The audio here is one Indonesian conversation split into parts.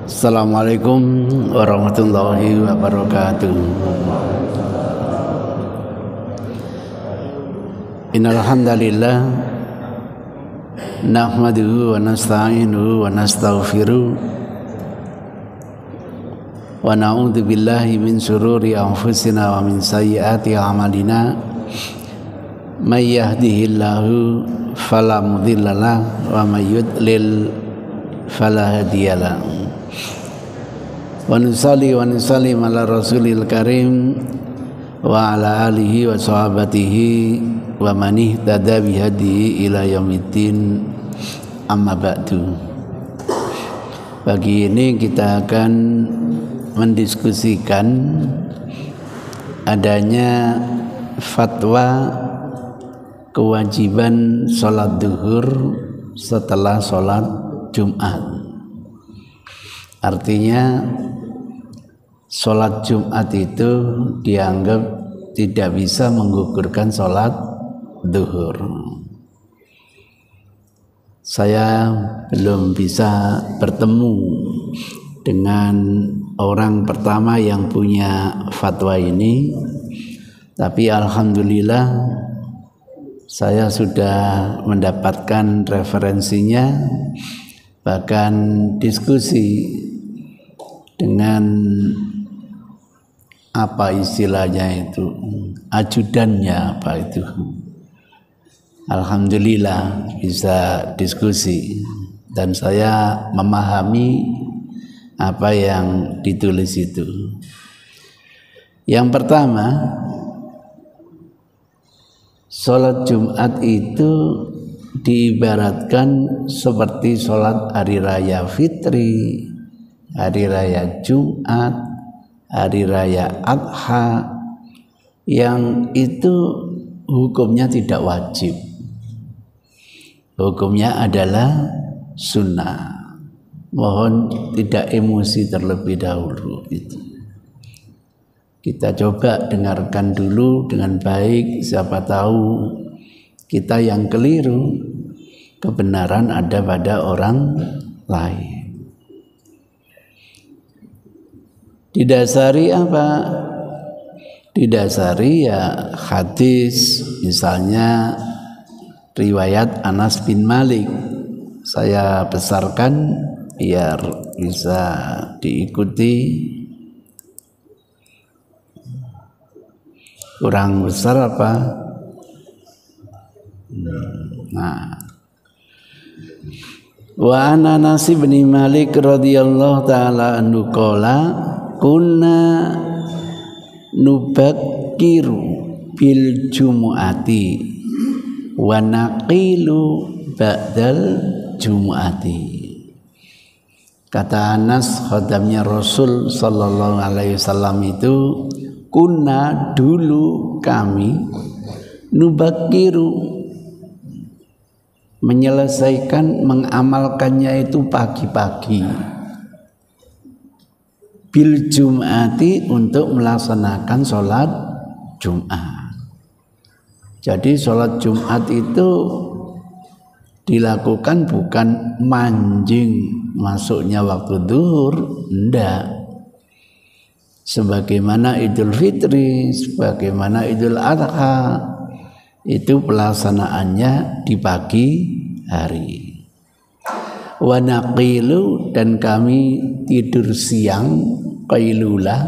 Assalamualaikum warahmatullahi wabarakatuh. Innal hamdalillah nahmaduhu wa nasta'inuhu wa nastaghfiruh wa na'udzu billahi min shururi anfusina wa min sayyiati a'malina. May yahdihillahu fala mudhillalah wa may yudlil fala hadiyalah. Wa nusalli wa nusallim ala rasulil karim wa ala alihi wa sahabatihi wa man ihtada bihadihi ila yaumiddin, amma ba'du. Pagi ini kita akan mendiskusikan adanya fatwa kewajiban sholat duhur setelah sholat Jumat. Artinya sholat Jumat itu dianggap tidak bisa menggugurkan sholat duhur. Saya belum bisa bertemu dengan orang pertama yang punya fatwa ini, tapi alhamdulillah saya sudah mendapatkan referensinya, bahkan diskusi dengan apa istilahnya itu, ajudannya apa itu. Alhamdulillah bisa diskusi dan saya memahami apa yang ditulis itu. Yang pertama, sholat Jumat itu diibaratkan seperti sholat hari raya Fitri, hari raya Jumat, hari raya Adha, yang itu hukumnya tidak wajib. Hukumnya adalah sunnah. Mohon tidak emosi terlebih dahulu. Kita coba dengarkan dulu dengan baik, siapa tahu kita yang keliru, kebenaran ada pada orang lain. Didasari apa? Didasari ya hadis, misalnya riwayat Anas bin Malik. Saya besarkan biar bisa diikuti. Kurang besar apa? Nah, wa ana Anas bin Malik radhiyallahu taala anhu qala kunna nubakkiru bil jumu'ati wa naqilu ba'dal jumu'ati. Kata Anas, khadamnya Rasul sallallahu alaihi wasallam itu, kunna dulu kami nubakiru menyelesaikan mengamalkannya itu pagi-pagi bil jum'ati untuk melaksanakan sholat Jumat. Jadi sholat Jumat itu dilakukan bukan manjing masuknya waktu duhur, enggak. Sebagaimana Idul Fitri, sebagaimana Idul Adha, itu pelaksanaannya di pagi hari. Wa naqilu, dan kami tidur siang, qailulah,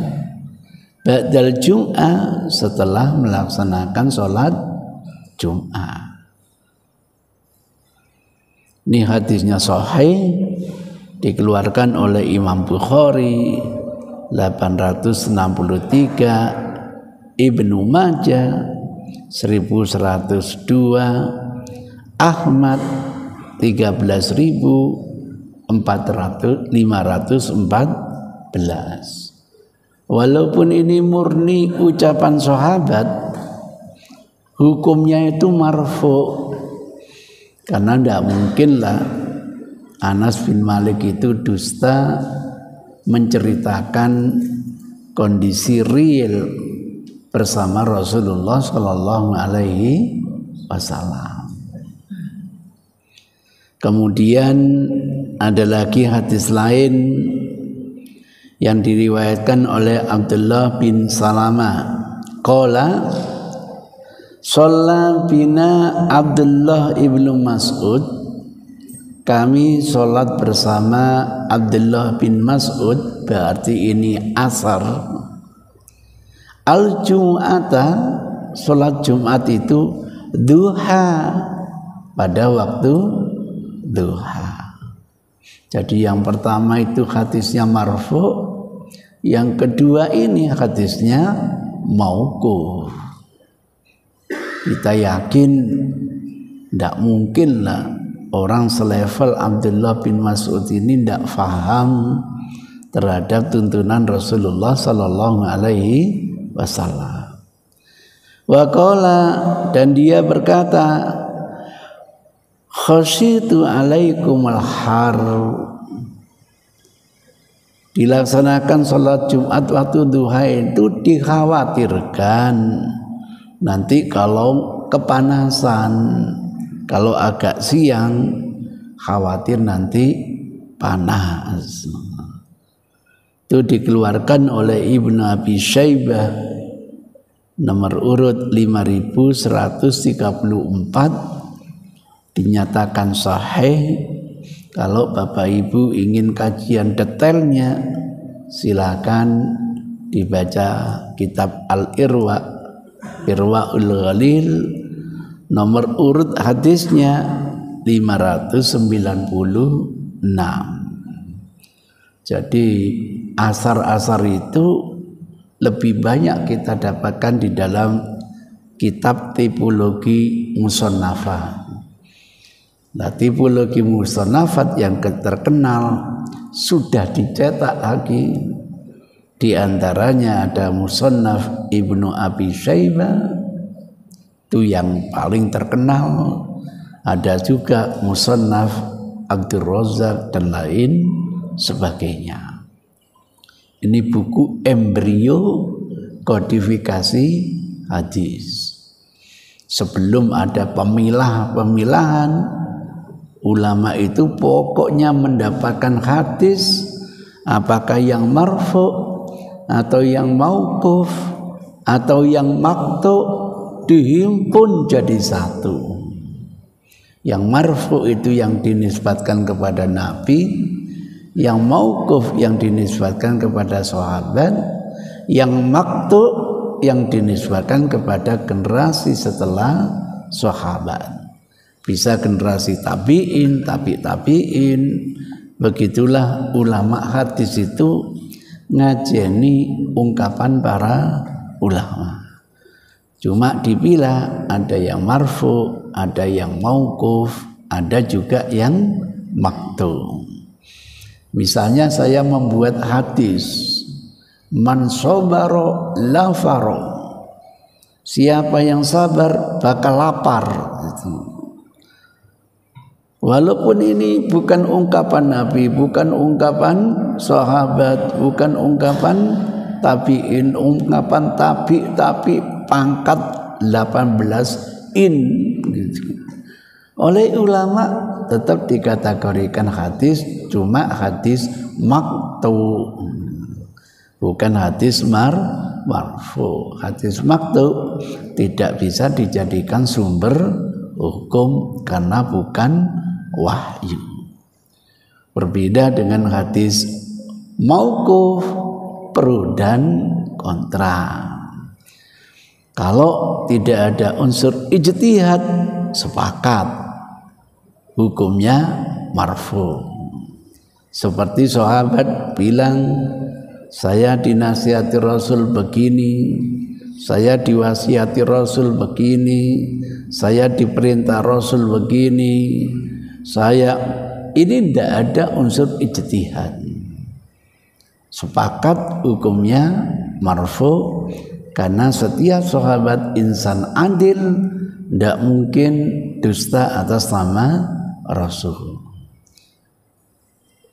ba'dal jum'ah, setelah melaksanakan sholat Jumat. Ini hadisnya sahih, dikeluarkan oleh Imam Bukhari 863, Ibnu Majah 1102, Ahmad 13.514. Walaupun ini murni ucapan sahabat, hukumnya itu marfu, karena tidak mungkinlah Anas bin Malik itu dusta menceritakan kondisi real bersama Rasulullah Shallallahu Alaihi Wasallam. Kemudian ada lagi hadis lain yang diriwayatkan oleh Abdullah bin Salama. Qala shalla bina Abdullah ibnu Mas'ud, kami sholat bersama Abdullah bin Mas'ud, berarti ini asar. Al-Jum'ata, sholat Jumat itu duha, pada waktu duha. Jadi yang pertama itu hadisnya marfu, yang kedua ini hadisnya mauquf. Kita yakin tidak mungkin lah orang selevel Abdullah bin Mas'ud ini tidak faham terhadap tuntunan Rasulullah Sallallahu Alaihi Wasallam. Wa qala, dan dia berkata, khasyitu alaikumul har, dilaksanakan sholat Jumat waktu duha itu dikhawatirkan nanti kalau kepanasan, kalau agak siang khawatir nanti panas. Itu dikeluarkan oleh Ibnu Abi Syaibah nomor urut 5134, dinyatakan sahih. Kalau Bapak Ibu ingin kajian detailnya silakan dibaca kitab Al-Irwa, Irwaul Ghalil, nomor urut hadisnya 596. Jadi asar-asar itu lebih banyak kita dapatkan di dalam kitab tipologi musannafah. Nah, tipologi musannafat yang terkenal sudah dicetak lagi. Di antaranya ada musannaf Ibnu Abi Syaibah, itu yang paling terkenal. Ada juga musannaf Abdul Razak dan lain sebagainya. Ini buku embrio kodifikasi hadis. Sebelum ada pemilahan, ulama itu pokoknya mendapatkan hadis apakah yang marfu atau yang mauquf atau yang maqtu dihimpun jadi satu. Yang marfu itu yang dinisbatkan kepada Nabi, yang mauquf yang dinisbatkan kepada sahabat, yang maqtu yang dinisbatkan kepada generasi setelah sahabat. Bisa generasi tabi'in, tabi'in. Begitulah ulama hadis itu ngajeni ungkapan para ulama. Cuma dipilah, ada yang marfu, ada yang mauquf, ada juga yang maqtu. Misalnya saya membuat hadis, man sabara la faro, siapa yang sabar bakal lapar. Walaupun ini bukan ungkapan Nabi, bukan ungkapan sahabat, bukan ungkapan tabi'in, ungkapan tabi pangkat 18 gitu. Oleh ulama tetap dikategorikan hadis, cuma hadis maqtu, bukan hadis marfu. Hadis maqtu tidak bisa dijadikan sumber hukum karena bukan wahyu. Berbeda dengan hadis mauquf, pro dan kontra. Kalau tidak ada unsur ijtihad, sepakat hukumnya marfu. Seperti sahabat bilang, saya dinasihati Rasul begini, saya diwasiati Rasul begini, saya diperintah Rasul begini, ini tidak ada unsur ijtihad. Sepakat hukumnya marfu karena setiap sahabat insan adil, tidak mungkin dusta atas nama Rasul.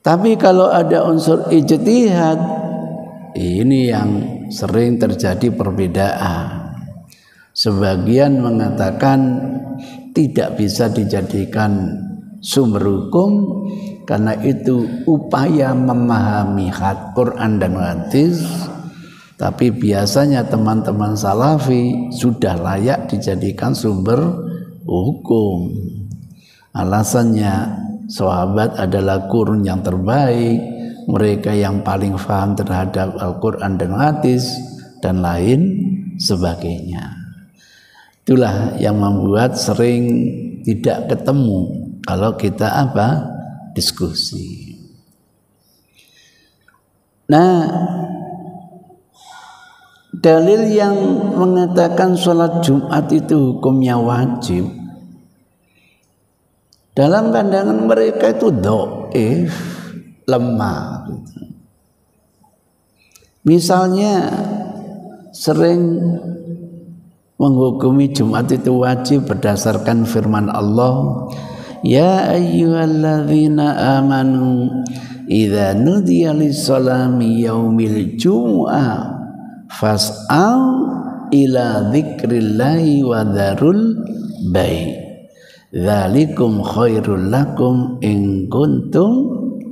Tapi kalau ada unsur ijtihad, ini yang sering terjadi perbedaan. Sebagian mengatakan tidak bisa dijadikan sumber hukum Karena itu upaya memahami Quran dan hadis. Tapi biasanya teman-teman salafi sudah layak dijadikan sumber hukum. Alasannya sahabat adalah qurun yang terbaik, mereka yang paling paham terhadap Al-Quran dan hadis dan lain sebagainya. Itulah yang membuat sering tidak ketemu kalau kita diskusi. Nah, dalil yang mengatakan sholat Jumat itu hukumnya wajib, dalam pandangan mereka itu dhaif, lemah. Misalnya sering menghukumi Jumat itu wajib berdasarkan firman Allah, ya ayyuhalladzina amanu idza nudiya lis-salami yaumil jumu'ah fas'au ila dzikrillahi wa dzarul bai' dzalikum khairul lakum in kuntum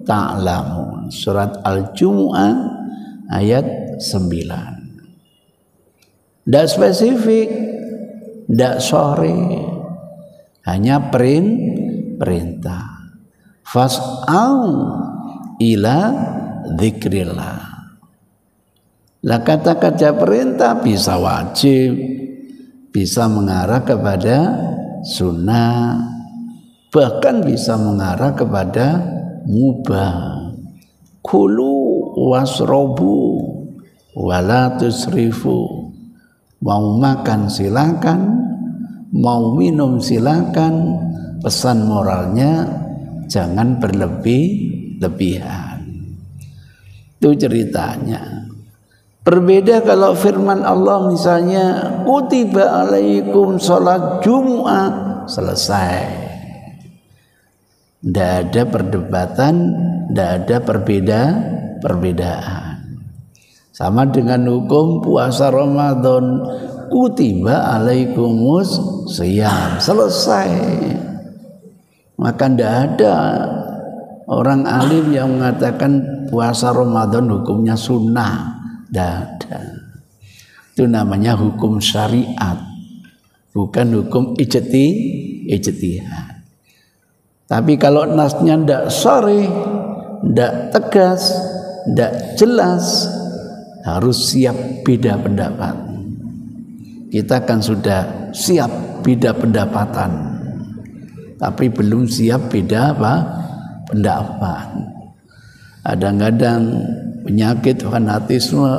ta'lamun. Surat Al-Jumu'ah ayat 9. Tidak spesifik, tidak sore, hanya perintah. Fas'au ila dzikrillah. Lah kata-kata perintah bisa wajib, bisa mengarah kepada sunnah, bahkan bisa mengarah kepada mubah. Kulu wasrobu wala tusrifu. Mau makan silakan, mau minum silakan. Pesan moralnya jangan berlebih-lebihan. Itu ceritanya. Berbeda kalau firman Allah misalnya kutiba alaikum sholat Jumu'ah, selesai. Tidak ada perdebatan, tidak ada perbedaan. Sama dengan hukum puasa Ramadan, kutiba alaikumus shiyam, selesai. Maka tidak ada orang alim yang mengatakan puasa Ramadan hukumnya sunnah. Tidak ada. Itu namanya hukum syariat, bukan hukum ijtihad. Tapi kalau nasnya tidak sharih, tidak tegas, tidak jelas, harus siap beda pendapat. Kita kan sudah siap beda pendapatan, tapi belum siap beda pendapat. Kadang-kadang penyakit fanatisme,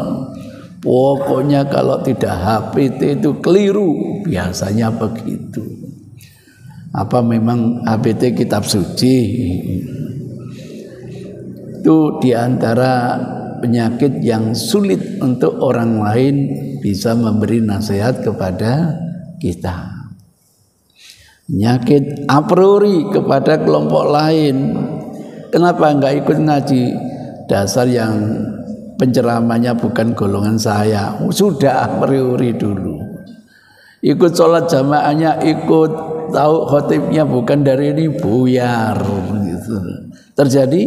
pokoknya kalau tidak HPT itu keliru, biasanya begitu. Apa memang HPT kitab suci? Itu diantara penyakit yang sulit untuk orang lain bisa memberi nasihat kepada kita. Penyakit a priori kepada kelompok lain. Kenapa enggak ikut ngaji? Dasar yang penceramahnya bukan golongan saya. Sudah a priori dulu. Ikut sholat jamaahnya ikut, tahu khotibnya bukan dari ini, buyar gitu. Terjadi?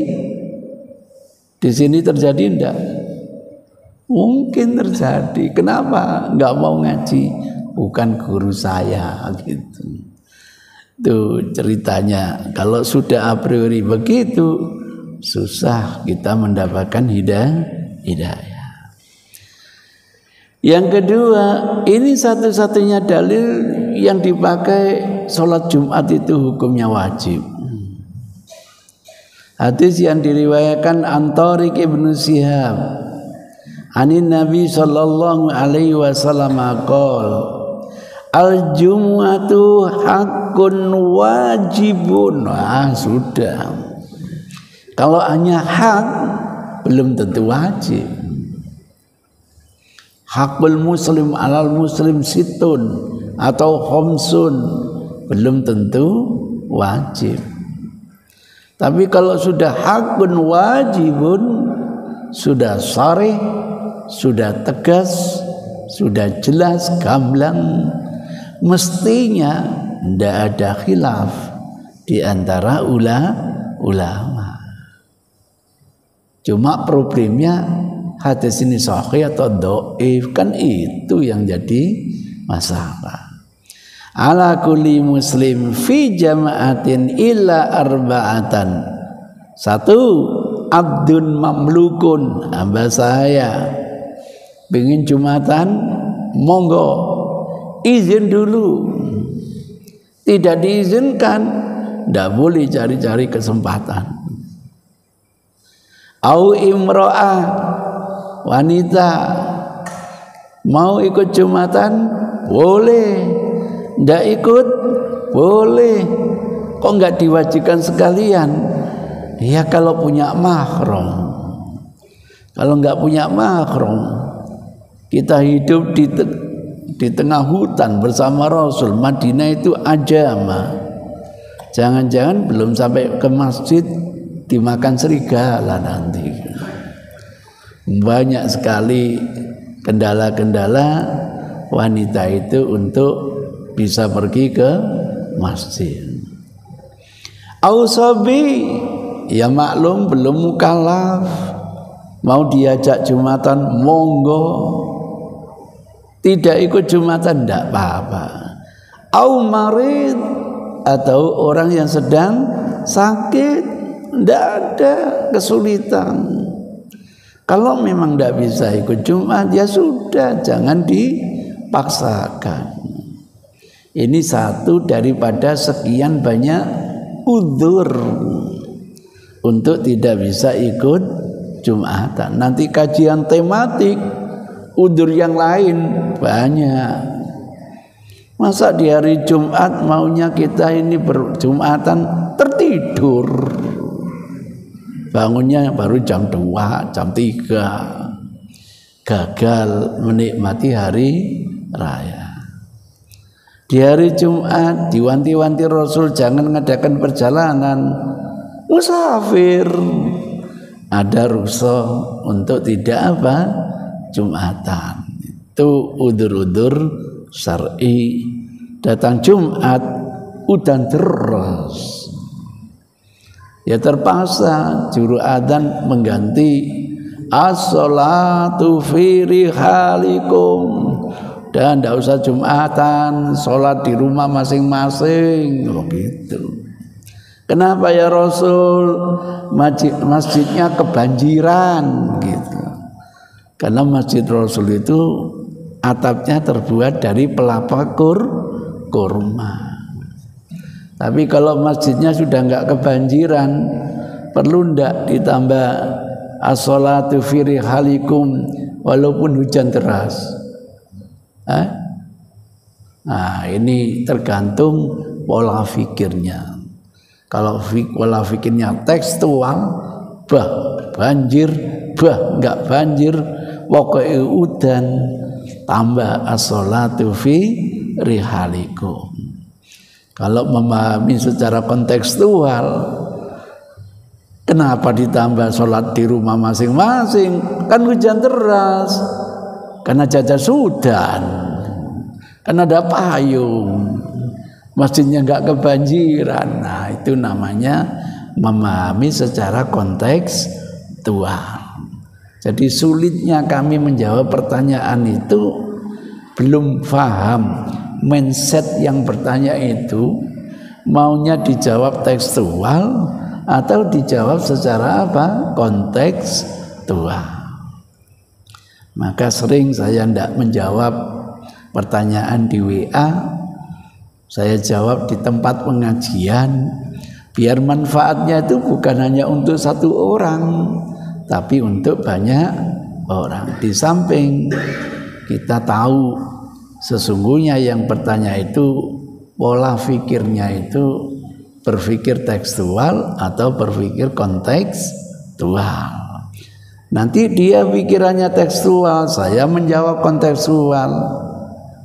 Di sini terjadi enggak? Mungkin terjadi. Kenapa? Enggak mau ngaji. Bukan guru saya gitu. Itu ceritanya. Kalau sudah a priori begitu, susah kita mendapatkan hidayah. Yang kedua, ini satu-satunya dalil yang dipakai sholat Jumat itu hukumnya wajib. Hadis yang diriwayatkan an Thariq ibn Shihab anin Nabi sallallahu alaihi wasallam qol al jumu'atu haqqun wajibun. Sudah. Kalau hanya hak belum tentu wajib. Hakul muslim alal muslim situn atau khamsun belum tentu wajib. Tapi kalau sudah hakun wajibun, sudah sharih, sudah tegas, sudah jelas, gamblang, mestinya tidak ada khilaf di antara ulama. Cuma problemnya hadis ini sahih atau dhaif, kan itu yang jadi masalah. Ala kulli muslim fi jama'atin illa arba'atan. Satu, abdun mamlukun, hamba saya pengen Jumatan, monggo izin dulu. Tidak diizinkan, tidak boleh cari-cari kesempatan. Au imro'ah, wanita mau ikut Jumatan boleh, tidak ikut boleh. Kok nggak diwajibkan sekalian? Ya kalau punya mahram. Kalau nggak punya mahram, kita hidup di tengah hutan bersama Rasul. Madinah itu ajama. Jangan-jangan belum sampai ke masjid dimakan serigala nanti. Banyak sekali kendala-kendala wanita itu untuk bisa pergi ke masjid. Ausabi, ya maklum belum mukallaf, mau diajak Jumatan monggo, tidak ikut Jumatan tidak apa-apa. Au marid, atau orang yang sedang sakit, tidak ada kesulitan. Kalau memang tidak bisa ikut Jumat, ya sudah, jangan dipaksakan. Ini satu daripada sekian banyak udzur untuk tidak bisa ikut Jumatan. Nanti kajian tematik, udzur yang lain banyak. Masa di hari Jumat maunya kita ini berjumatan tertidur, bangunnya baru jam 2, jam 3, gagal menikmati hari raya. Di hari Jumat diwanti-wanti Rasul jangan mengadakan perjalanan musafir, ada rukhsah untuk tidak apa Jumatan. Itu udzur-udzur syar'i. Datang Jumat udan deras, ya terpaksa juru adzan mengganti as-sholatu fi rihalikum, dan tidak usah Jumatan, sholat di rumah masing-masing. Begitu. Kenapa ya Rasul? Masjidnya kebanjiran gitu. Karena masjid Rasul itu atapnya terbuat dari pelapa kurma. Tapi kalau masjidnya sudah enggak kebanjiran, perlu ndak ditambah as-sholatu fi rihalikum walaupun hujan deras? Nah, ini tergantung pola fikirnya. Kalau pola fikirnya tekstual, bah banjir, bah enggak banjir, pokoknya udan, tambah as-sholatu fi rihalikum. Kalau memahami secara kontekstual, kenapa ditambah sholat di rumah masing-masing? Kan hujan deras, karena jajas udan, kan ada payung, masjidnya enggak kebanjiran. Nah, itu namanya memahami secara kontekstual. Jadi sulitnya kami menjawab pertanyaan itu, belum paham mindset yang bertanya itu, maunya dijawab tekstual atau dijawab secara apa? Kontekstual. Maka sering saya tidak menjawab pertanyaan di WA, saya jawab di tempat pengajian, biar manfaatnya itu bukan hanya untuk satu orang, tapi untuk banyak orang. Di samping kita tahu sesungguhnya yang bertanya itu pola fikirnya itu berpikir tekstual atau berpikir kontekstual. Nanti dia pikirannya tekstual, saya menjawab kontekstual,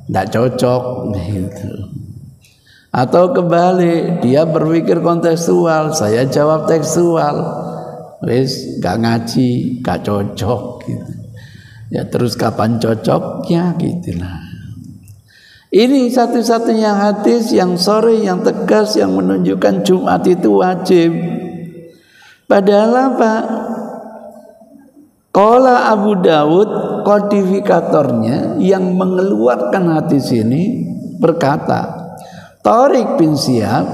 tidak cocok gitu. Atau kebalik, dia berpikir kontekstual, saya jawab tekstual, wis gak ngaji, gak cocok gitu. Ya terus kapan cocoknya gitulah. Ini satu-satunya hadis yang sore, yang tegas, yang menunjukkan Jumat itu wajib. Padahal apa? Qala Abu Dawud, kodifikatornya yang mengeluarkan hadis ini berkata, Tariq bin Syihab,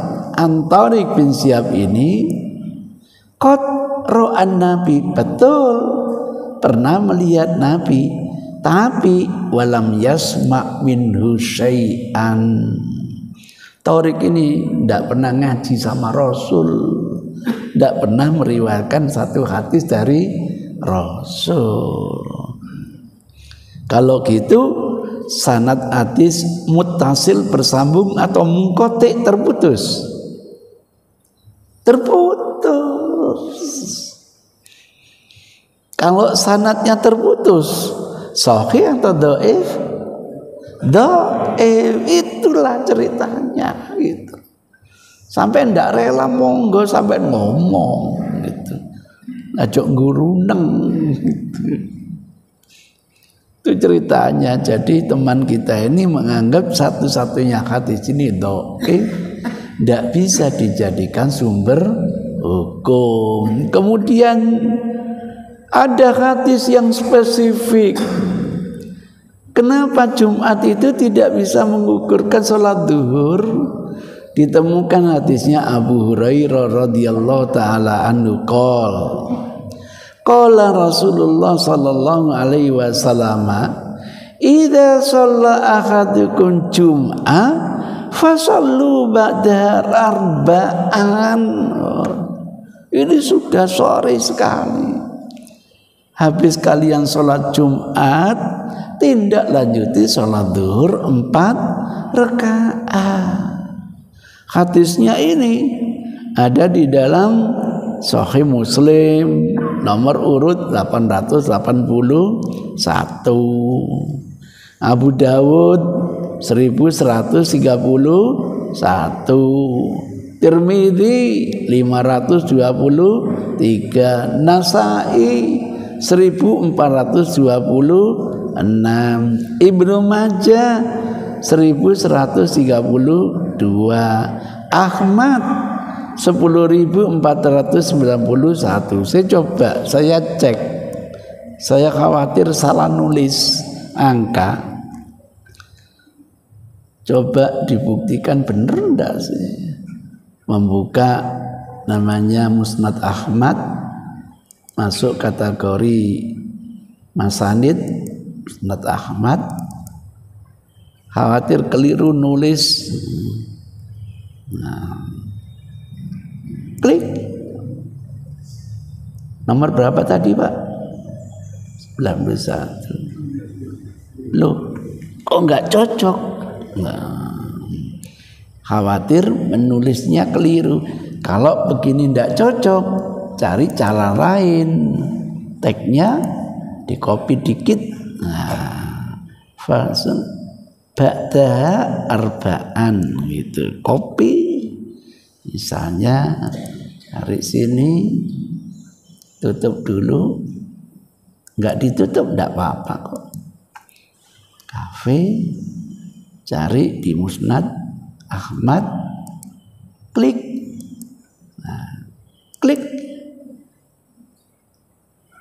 Tariq bin Syihab ini qad ra'an Nabi, betul pernah melihat Nabi, tapi walam yasma' minhu syai'an. Tariq ini tidak pernah ngaji sama Rasul, tidak pernah meriwayatkan satu hadis dari Rasul. Kalau gitu sanad hadis muttasil bersambung atau munqati terputus. Kalau sanadnya terputus, sahih atau dhaif? Dhaif, itulah ceritanya gitu. Sampai ndak rela monggo sampai ngomong gitu. Ajok nguruneng gitu. Itu ceritanya. Jadi teman kita ini menganggap satu-satunya hadis ini dhaif, tidak bisa dijadikan sumber hukum. Kemudian ada hadis yang spesifik. Kenapa Jumat itu tidak bisa mengukurkan sholat duhur? Ditemukan hadisnya Abu Hurairah radhiyallahu taala anhu qala Rasulullah sallallahu alaihi wasallam, idza shalla ahadukum jum'ah fasallu ba'da arba'an. Ini sudah sore sekali. Habis kalian sholat Jumat, tindak lanjuti sholat duhur 4 rakaat. Hadisnya ini ada di dalam Sahih Muslim nomor urut 881, Abu Dawud 1131, Tirmidzi 523, Nasai 1426, Ibnu Majah 1132, Ahmad 10.491. Saya cek, saya khawatir salah nulis angka. Coba dibuktikan bener enggak sih? Membuka namanya Musnad Ahmad, masuk kategori Masanid Musnad Ahmad. Khawatir keliru nulis. Nah, klik nomor berapa tadi Pak? 91. Loh, kok nggak cocok? Nah, khawatir menulisnya keliru. Kalau begini nggak cocok, cari cara lain. Tagnya di copy dikit. Nah, fasun ba'da arba'an gitu. Copy. Misalnya cari sini, tutup dulu, nggak ditutup nggak apa-apa kok. Kafe, cari di Musnad Ahmad, klik, nah, klik,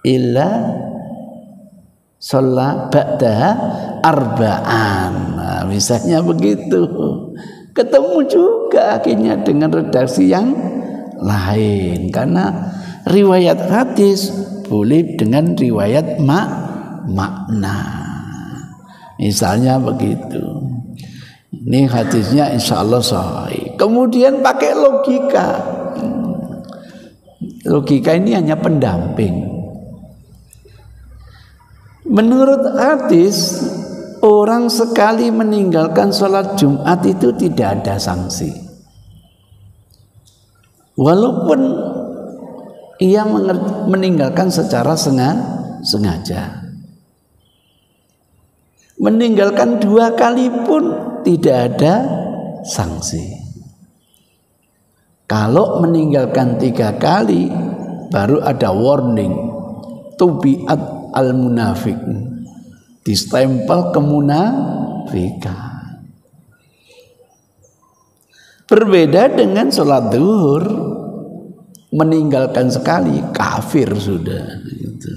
illa sholat ba'da arba'an. Nah, misalnya begitu. Ketemu juga akhirnya dengan redaksi yang lain, karena riwayat hadis boleh dengan riwayat makna. Misalnya begitu. Ini hadisnya insya Allah sahih. Kemudian pakai logika. Logika ini hanya pendamping. Menurut hadis, orang sekali meninggalkan sholat Jumat itu tidak ada sanksi. Walaupun ia meninggalkan secara sengaja. Meninggalkan 2 kali pun tidak ada sanksi. Kalau meninggalkan 3 kali baru ada warning, tubiat al-munafik, distempel kemunafikan. Berbeda dengan sholat duhur, meninggalkan sekali kafir sudah gitu.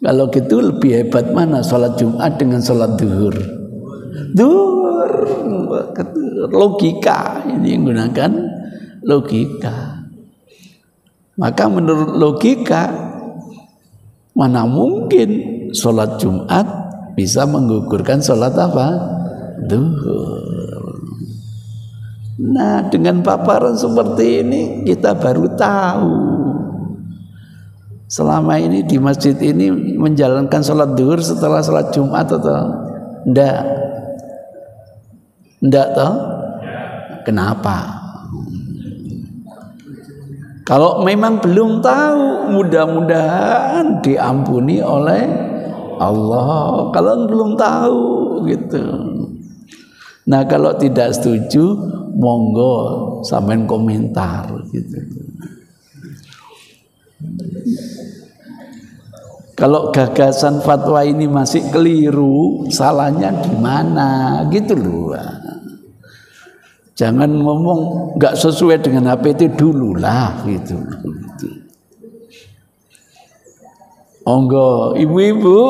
Kalau gitu lebih hebat mana sholat Jumat dengan sholat duhur? Duhur, logika ini menggunakan logika. Maka menurut logika, mana mungkin sholat Jumat bisa menggugurkan sholat apa? Duhur. Nah, dengan paparan seperti ini kita baru tahu. Selama ini di masjid ini menjalankan sholat duhur setelah sholat Jumat atau enggak? Enggak toh? Kenapa? Kalau memang belum tahu, mudah-mudahan diampuni oleh Allah. Kalau belum tahu gitu. Nah, kalau tidak setuju, monggo sampean komentar gitu. Kalau gagasan fatwa ini masih keliru, salahnya di mana? Gitu loh. Jangan ngomong nggak sesuai dengan HPT dulu lah gitu. Monggo ibu-ibu.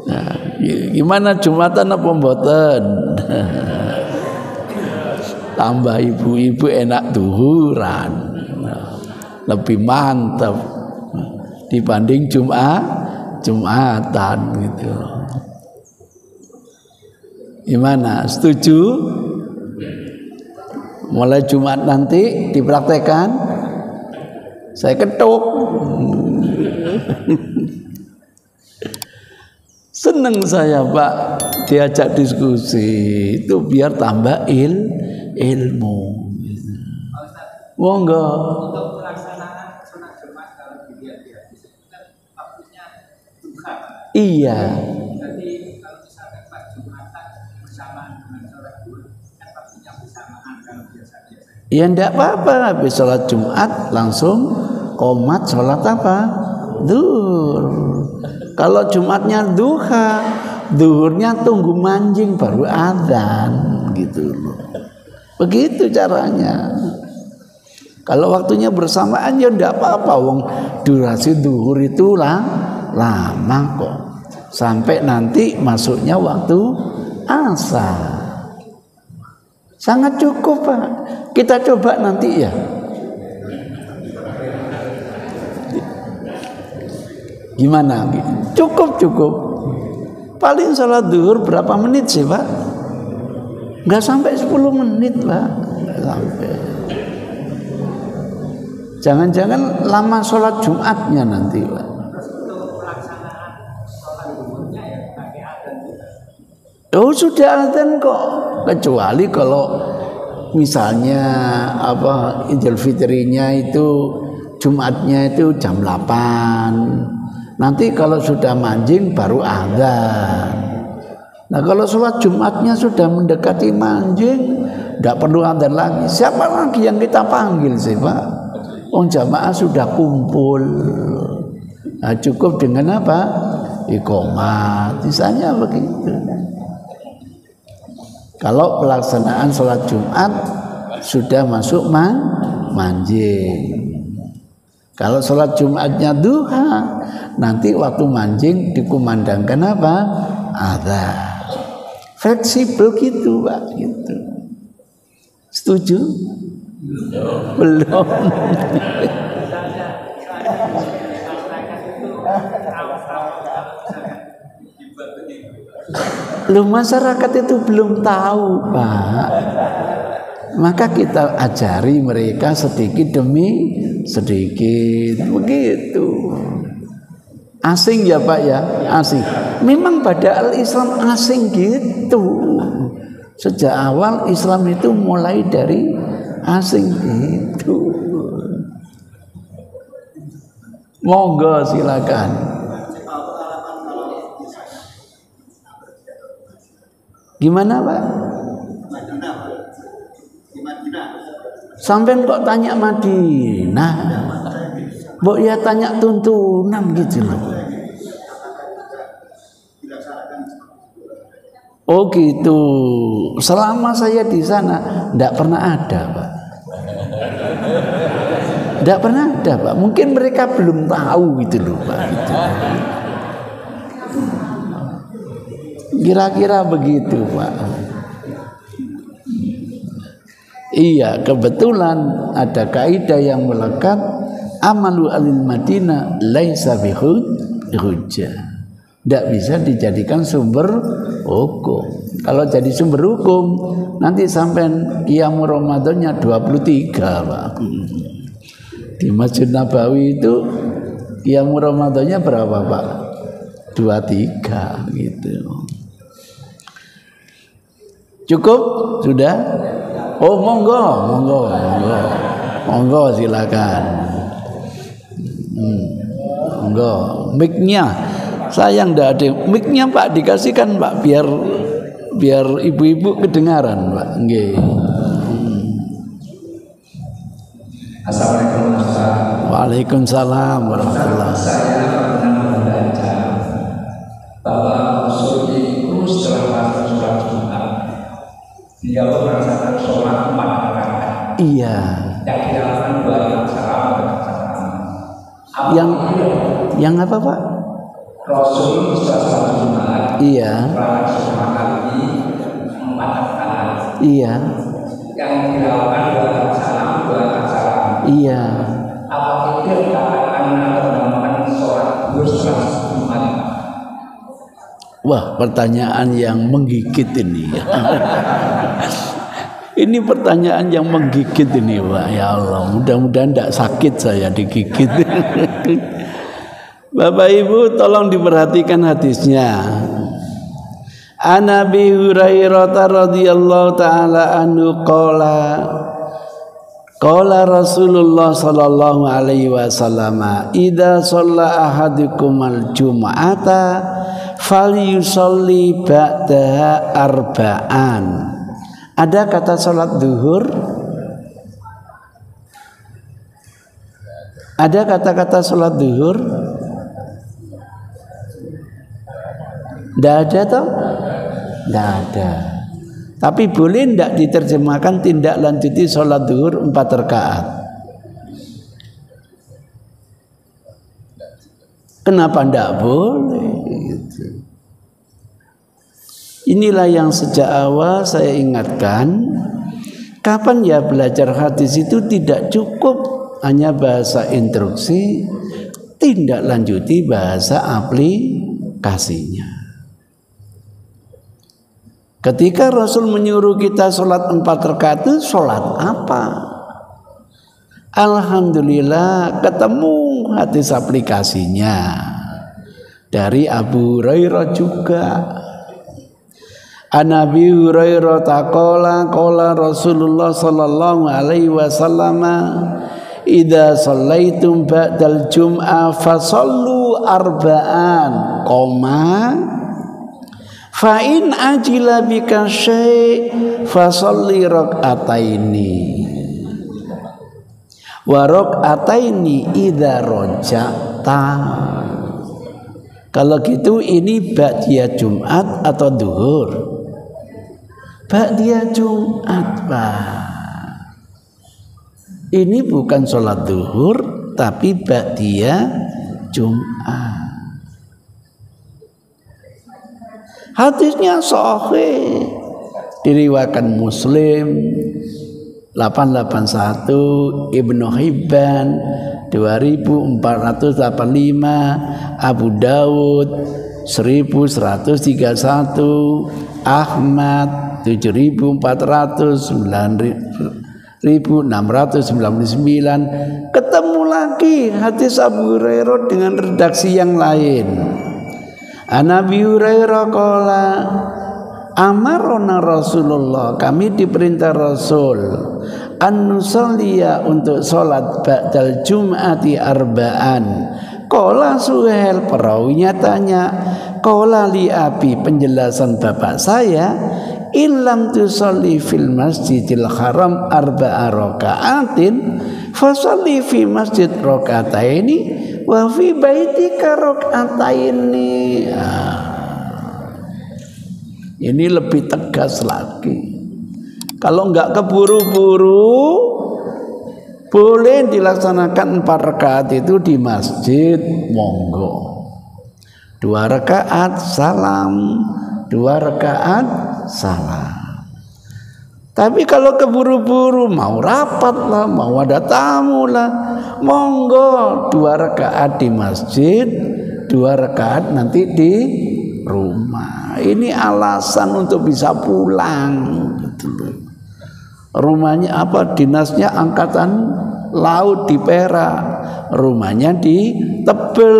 Nah, gimana Jumatan apa mboten? Tambah ibu-ibu enak duhuran. Lebih mantap dibanding Jumatan gitu. Gimana? Setuju? Mulai Jumat nanti dipraktekkan. Saya ketuk. Seneng saya Pak diajak diskusi itu biar tambah ilmu. Monggo. Untuk pelaksanaan sholat Jumat kalau dilihat di hadis itu kan waktunya duha. Iya. Jadi kalau misalkan pas Jumatan bersamaan dengan sholat duha kan waktunya bersamaan kalau biasa-biasa. Ya enggak apa-apa, habis sholat Jumat langsung qomat sholat apa? Duhur. Kalau Jumatnya duha, duhurnya tunggu manjing baru adzan gitu loh. Begitu caranya. Kalau waktunya bersamaan ya enggak apa-apa, wong durasi duhur itu lama kok. Sampai nanti masuknya waktu asar. Sangat cukup Pak. Kita coba nanti ya. Gimana? Cukup. Paling sholat duhur berapa menit sih Pak? Nggak sampai 10 menit Pak. Nggak sampai. Jangan-jangan lama sholat Jumatnya nanti Pak. Untuk pelaksanaan sholat duhurnya ya pakai adzan juga. Oh sudah adzan kok. Kecuali kalau misalnya apa Idul Fitrinya itu Jumatnya itu jam 8. Nanti kalau sudah manjing baru adzan. Nah kalau sholat Jumatnya sudah mendekati manjing, tidak perlu adzan lagi. Siapa lagi yang kita panggil sih Pak? Jamaah sudah kumpul. Nah, cukup dengan apa? Iqomah. Misalnya begitu. Kalau pelaksanaan sholat Jumat sudah masuk manjing. Kalau sholat Jumatnya duha, nanti waktu manjing dikumandangkan apa? Adzan. Fleksibel gitu Pak, gitu. Setuju? Belum. Loh, masyarakat itu belum tahu Pak. Maka kita ajari mereka sedikit demi sedikit begitu. Asing ya Pak ya, asing. Memang pada Islam asing gitu. Sejak awal Islam itu mulai dari asing gitu. Monggo silakan. Gimana Pak? Sampai kok tanya Madinah? Mbok ya tanya tuntunan gitu loh. Oh gitu. Selama saya di sana enggak pernah ada, Pak. Enggak pernah ada, Pak. Mungkin mereka belum tahu gitu loh, Pak. Gitu. Kira-kira begitu, Pak. Iya, kebetulan ada kaidah yang melekat, amalu alil Madinah laisa bihujjah. Tidak bisa dijadikan sumber hukum. Kalau jadi sumber hukum, nanti sampai Qiyamul Ramadannya 23, Pak. Di Masjid Nabawi itu Qiyamul Ramadannya berapa, Pak? 23 gitu. Cukup? Sudah? Oh, monggo silakan. Monggo. Mic-nya saya ndak ada. Mic-nya Pak dikasihkan, Pak, biar ibu-ibu kedengaran, Pak. Nggih. Assalamualaikum warahmatullahi. Waalaikumsalam warahmatullahi. Saya pernah membaca bahwa Rasul itu setelah sholat Jumat dia merasakan sholat 4 rakaat. Iya. Yang dilakukan 2 rakaat salam. Yang apa, Pak? Rasul setelah sholat Jumat. Iya. Sholat kali 4 rakaat. Iya. Yang dilakukan 2 rakaat salam, 2 rakaat salam. Iya. Apa itu dikatakan menamakan sholat setelah Jumat? Wah, pertanyaan yang menggigit ini. Ini pertanyaan yang menggigit ini, Pak. Ya Allah, mudah-mudahan tidak sakit saya digigit. Bapak Ibu, tolong diperhatikan hadisnya. An Abi Hurairah radhiyallahu taala anhu qala Rasulullah sallallahu alaihi wasallam, idza shalla ahadukumal jum'ata falyusalli ba'daha arba'an. Ada kata salat zuhur? Ada kata-kata salat zuhur? Tidak ada toh? Tidak ada. Tapi boleh tidak diterjemahkan tindak lanjuti sholat zuhur 4 rakaat? Kenapa tidak boleh? Gitu. Inilah yang sejak awal saya ingatkan. Kapan ya belajar hadis itu tidak cukup hanya bahasa instruksi, tindak lanjuti bahasa aplikasinya. Ketika Rasul menyuruh kita sholat 4 rakaat itu sholat apa? Alhamdulillah ketemu hadis aplikasinya dari Abu Hurairah juga. An Abi Hurairah taqala qala Rasulullah sallallahu alaihi wasallam, idza shallaitum ba'dal jum'ah fasallu arba'an, fa in ajila bika syai' fasalli rak'ataini wa rak'ataini idza raja'ta. Kalau gitu ini ba'diyah Jumat atau zuhur? Ba'diyah Jumat, Pak. Ini bukan sholat zuhur tapi ba'diyah Jumat. Hadisnya sahih, diriwayatkan Muslim 881, Ibnu Hibban 2485, Abu Dawud 1131, Ahmad 7400, 9699. Ketemu lagi hadis Abu Hurairah dengan redaksi yang lain. An Abi Hurairah qala amarona Rasulullah, kami diperintah Rasul an nusalliya untuk salat ba'dal jum'ati arba'an. Qala Suhail, perawinya tanya, qala li abi, penjelasan bapak saya, illam tusalli fil masjidil haram arba'a raka'atin fasalli fi masjid raka'ataini wa fi baitika raka'ataini. Ini lebih tegas lagi. Kalau enggak keburu-buru, boleh dilaksanakan 4 rakaat itu di masjid, monggo. 2 rakaat salam, 2 rakaat salam. Tapi kalau keburu-buru, mau rapat lah, mau ada tamu lah, monggo 2 rakaat di masjid, 2 rakaat nanti di rumah. Ini alasan untuk bisa pulang gitu loh. Rumahnya apa? Dinasnya angkatan laut di Perak, rumahnya di Tebel.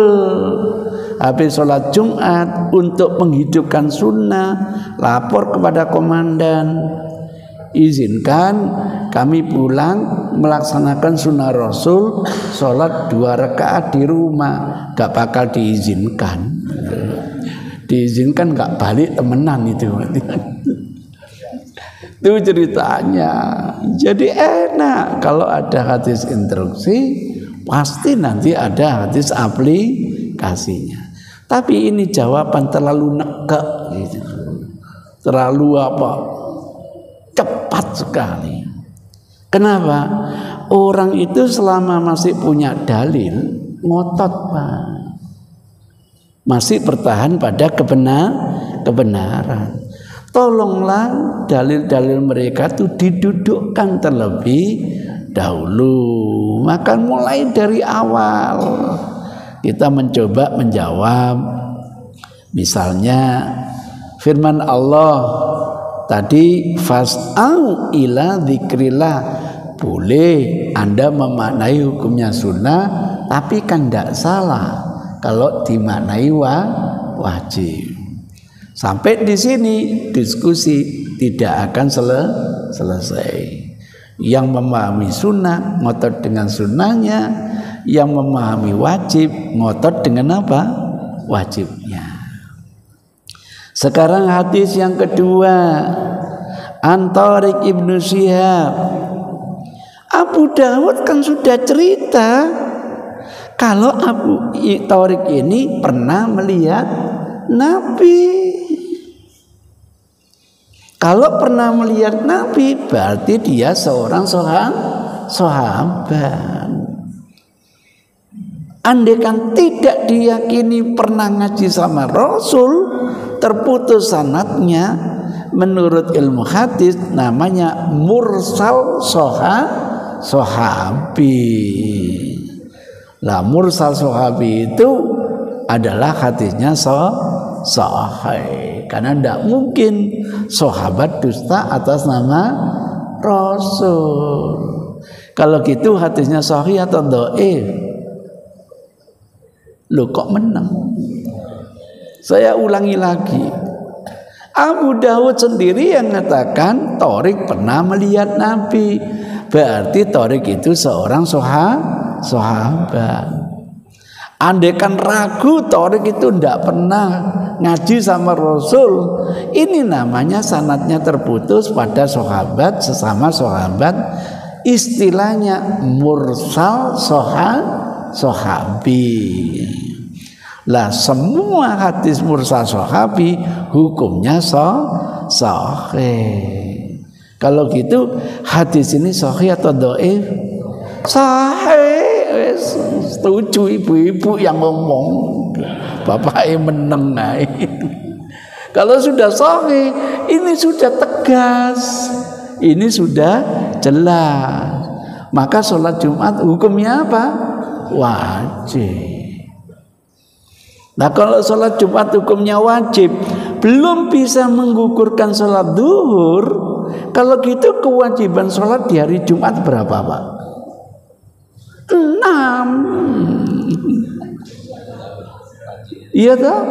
Habis sholat Jumat untuk menghidupkan sunnah, lapor kepada komandan, izinkan kami pulang melaksanakan sunnah Rasul, sholat 2 rakaat di rumah. Gak bakal diizinkan. Diizinkan gak balik temenan itu. Itu ceritanya. Jadi enak kalau ada hadis instruksi, pasti nanti ada hadis aplikasinya. Tapi ini jawaban terlalu nekek gitu. Terlalu apa? Cepat sekali. Kenapa? Orang itu selama masih punya dalil, ngotot Pak. Masih bertahan pada kebenaran. Tolonglah dalil-dalil mereka itu didudukkan terlebih dahulu. Maka mulai dari awal kita mencoba menjawab. Misalnya firman Allah tadi, fas'au ila dzikrillah. Boleh Anda memaknai hukumnya sunnah, tapi kan tidak salah kalau dimaknai wajib. Sampai di sini diskusi tidak akan selesai. Yang memahami sunnah ngotot dengan sunnahnya, yang memahami wajib ngotot dengan apa? Wajibnya. Sekarang hadis yang kedua, An Thariq Ibnu Syihab. Abu Dawud kan sudah cerita kalau Abu Thariq ini pernah melihat Nabi. Kalau pernah melihat Nabi berarti dia seorang sahabat. Andaikan tidak diyakini pernah ngaji sama Rasul, terputus sanadnya, menurut ilmu hadis namanya mursal sahabi. Lah mursal sahabi itu adalah hadisnya sahih. Karena tidak mungkin sahabat dusta atas nama Rasul. Kalau gitu hadisnya sahih atau dhaif? Loh kok menang? Saya ulangi lagi. Abu Dawud sendiri yang mengatakan Thariq pernah melihat Nabi. Berarti Thariq itu seorang sahabat. Andaikan ragu Thariq itu tidak pernah ngaji sama Rasul, ini namanya sanadnya terputus pada sahabat, sesama sahabat. Istilahnya mursal sahabi. Lah semua hadis mursal sahabi hukumnya sahih. Kalau gitu hadis ini sahih atau dhaif? Sahih. Setuju ibu-ibu yang ngomong, bapaknya meneng. Kalau sudah sahih, ini sudah tegas, ini sudah jelas. Maka sholat Jumat hukumnya apa? Wajib. Nah kalau sholat Jumat hukumnya wajib, belum bisa menggugurkan sholat duhur. Kalau gitu kewajiban sholat di hari Jumat berapa Pak? 6. Iya toh?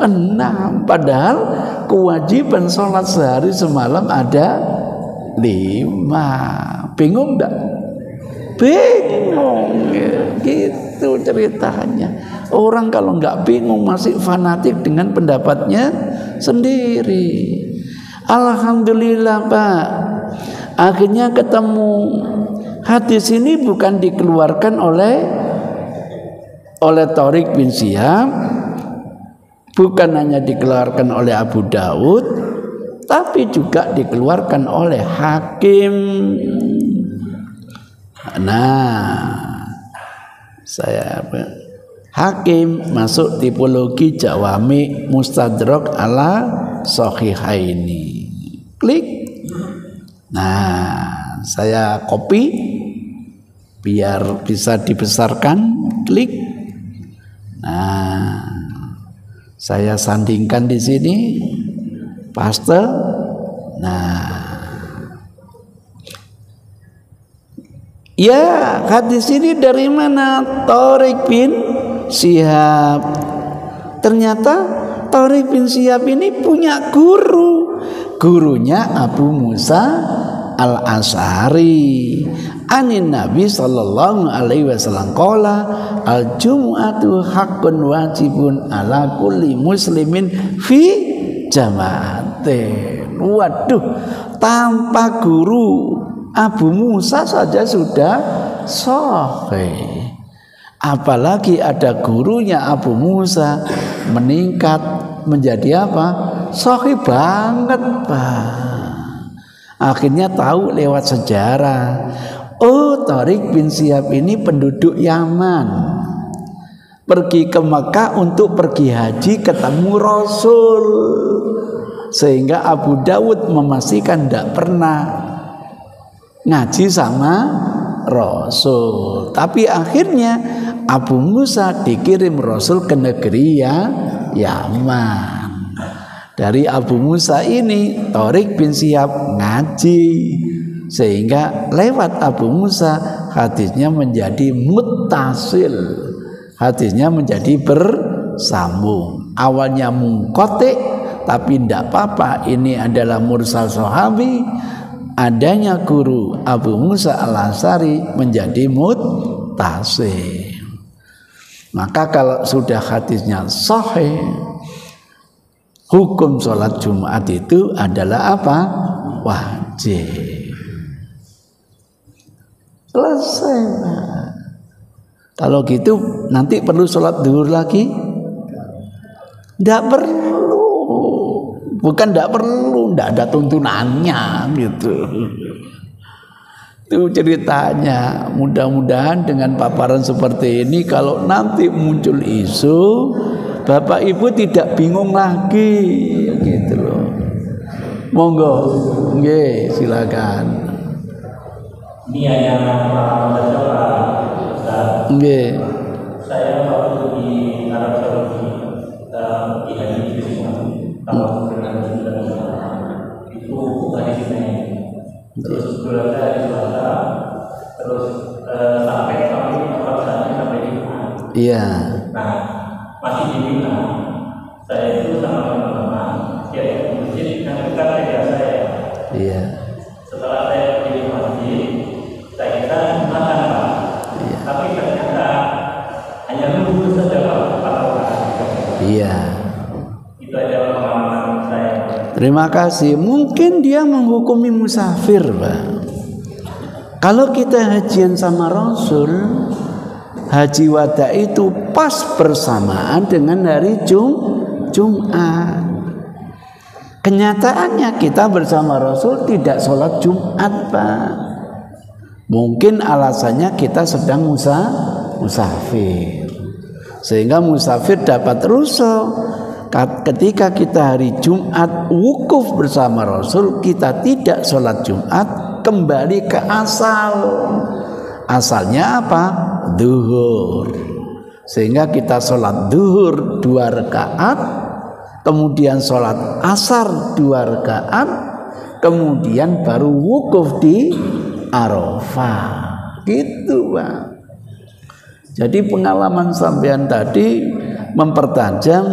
6. Padahal kewajiban sholat sehari semalam ada 5. Bingung enggak? Bingung. Gitu ceritanya. Orang kalau enggak bingung masih fanatik dengan pendapatnya sendiri. Alhamdulillah Pak, akhirnya ketemu. Hadis ini bukan dikeluarkan oleh Thariq bin Syihab, bukan hanya dikeluarkan oleh Abu Dawud, tapi juga dikeluarkan oleh Hakim. Nah, Hakim masuk tipologi Jawami Mustadrak ala Sahihaini. Klik. Nah, saya copy biar bisa dibesarkan. Klik. Nah, saya sandingkan di sini. Paste. Nah, ya, hadis ini dari mana? Thariq bin Syihab. Ternyata Thariq bin Syihab ini punya guru. Gurunya Abu Musa Al-Asy'ari. Anin Nabi sallallahu alaihi wasallam qala al-jumu'atu haqqun wajibun ala kulli muslimin fi jama'atin. Waduh, tanpa guru Abu Musa saja sudah sahih. Apalagi ada gurunya Abu Musa meningkat menjadi apa? Sahih banget, Pak. Akhirnya tahu lewat sejarah. Oh, Thariq bin Syihab ini penduduk Yaman. Pergi ke Mekah untuk pergi haji ketemu Rasul. Sehingga Abu Dawud memastikan tidak pernah ngaji sama Rasul. Tapi akhirnya Abu Musa dikirim Rasul ke negeri Yaman. Dari Abu Musa ini Thariq bin Syihab ngaji, sehingga lewat Abu Musa hadisnya menjadi muttasil, hadisnya menjadi bersambung. Awalnya munqati, tapi tidak apa-apa, ini adalah mursal sahabi. Adanya guru Abu Musa Al-Asy'ari menjadi muttasil. Maka kalau sudah hadisnya sahih, hukum sholat Jumat itu adalah apa? Wajib. Selesai. Kalau gitu nanti perlu sholat zuhur lagi? Tidak perlu. Bukan tidak perlu, tidak ada tuntunannya gitu. Itu ceritanya. Mudah-mudahan dengan paparan seperti ini, kalau nanti muncul isu, Bapak Ibu tidak bingung lagi, gitu loh. Monggo, nggih, silakan. Ini yang mencoba, Nggih. Saya waktu di Arab Saudi di haji di tahun 2009 itu hari Senin. Terus berada di Selasa, terus sampai pelaksanaannya sampai di Mina. Iya. Nah, masih di Mina, saya itu sama teman-teman ya masjid yang dekat dengan saya. Iya. Setelah saya pergi di masjid, saya kira makan Pak. Iya. Tapi ternyata hanya lulus saja Pak. Iya. Itu adalah pengalaman saya. Terima kasih. Mungkin dia menghukumi musafir, Pak. Kalau kita hajian sama Rasul, haji wada itu pas bersamaan dengan hari Jumat. Kenyataannya kita bersama Rasul tidak sholat Jumat, Pak. Mungkin alasannya kita sedang musafir. Sehingga musafir dapat rukhsah. Ketika kita hari Jumat wukuf bersama Rasul, kita tidak sholat Jumat, kembali ke asal. Asalnya apa? Zuhur. Sehingga kita sholat zuhur 2 rakaat, kemudian sholat asar 2 rakaat, kemudian baru wukuf di Arafah. Gitu, Pak. Jadi pengalaman sampean tadi mempertajam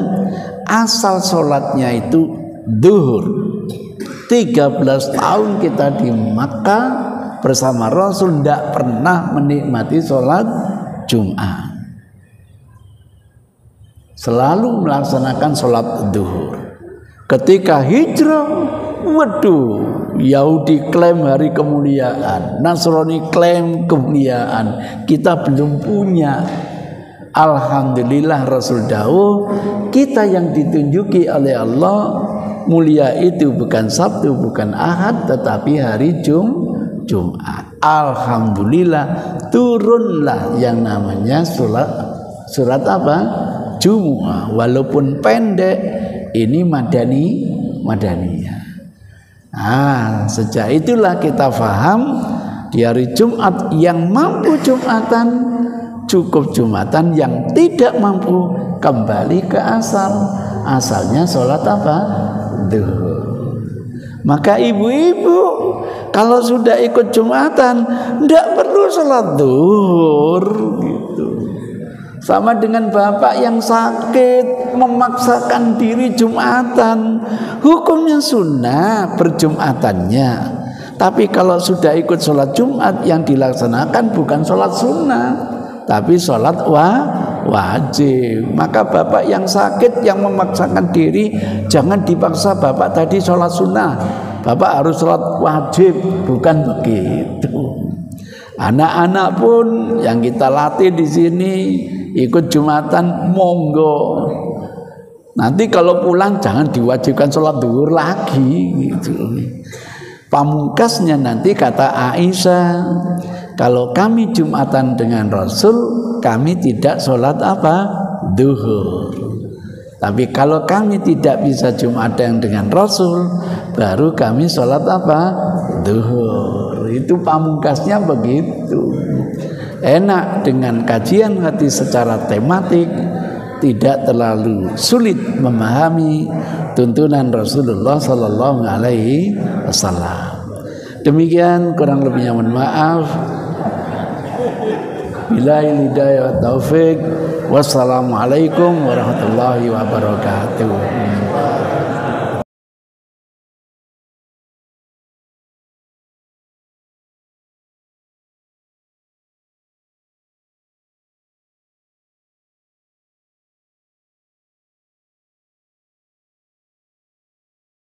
asal sholatnya itu zuhur. 13 tahun kita di Makkah bersama Rasul, tidak pernah menikmati sholat Jumat. Selalu melaksanakan sholat zuhur. Ketika hijrah, waduh, Yahudi klaim hari kemuliaan, Nasrani klaim kemuliaan, kita belum punya. Alhamdulillah Rasul dawuh, kita yang ditunjuki oleh Allah mulia itu bukan Sabtu, bukan Ahad, tetapi hari Jumat. Alhamdulillah turunlah yang namanya surat apa? Jumu'ah. Walaupun pendek, ini Madaniyah. Nah, sejak itulah kita faham di hari Jumat yang mampu Jumatan cukup Jumatan, yang tidak mampu kembali ke asalnya sholat apa? Duhur. Maka ibu-ibu kalau sudah ikut Jumatan tidak perlu sholat duhur gitu. Sama dengan bapak yang sakit memaksakan diri Jumatan, hukumnya sunnah berjumatannya. Tapi kalau sudah ikut sholat Jumat yang dilaksanakan bukan sholat sunnah, tapi sholat wajib. Maka bapak yang sakit yang memaksakan diri, jangan dipaksa bapak tadi sholat sunnah, bapak harus sholat wajib, bukan begitu. Anak-anak pun yang kita latih di sini ikut Jumatan, monggo. Nanti kalau pulang jangan diwajibkan sholat duhur lagi gitu. Pamungkasnya nanti kata Aisyah, kalau kami Jumatan dengan Rasul, kami tidak sholat apa? Duhur. Tapi kalau kami tidak bisa Jumatan dengan Rasul, baru kami sholat apa? Duhur. Itu pamungkasnya begitu. Enak dengan kajian hati secara tematik, tidak terlalu sulit memahami tuntunan Rasulullah Sallallahu Alaihi Wasallam. Demikian, kurang lebihnya mohon maaf. Billahi hidayah wa taufik. Wassalamualaikum warahmatullahi wabarakatuh.